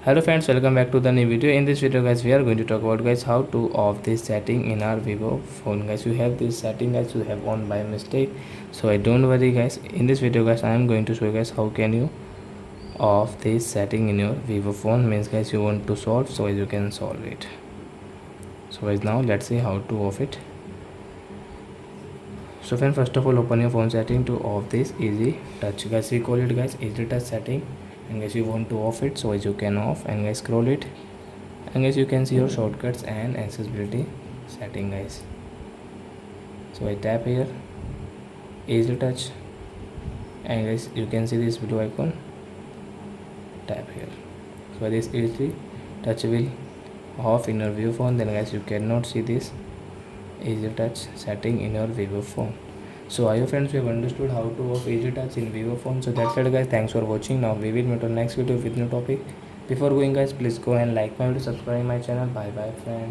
Hello friends, welcome back to the new video. In this video guys, we are going to talk about guys how to off this setting in our vivo phone. Guys, you have this setting guys you have on by mistake, so I don't worry guys. In this video guys, I am going to show you guys how can you off this setting in your vivo phone. Means guys you want to solve, so you can solve it. So guys, now let's see how to off it. So friend, first of all open your phone setting to off this easy touch. Guys, we call it guys easy touch setting, and guys you want to off it, so as you can off, and guys scroll it, and guys you can see your shortcuts and accessibility setting guys. So I tap here easy touch, and guys you can see this blue icon, tap here. So this easy touch will off in your vivo phone, then guys you cannot see this easy touch setting in your vivo phone. So I hope friends you have understood how to off easy touch in vivo phone. So that's it guys, thanks for watching. Now we will meet on next video with new topic. Before going guys, please go and like my video, subscribe my channel. Bye bye friends.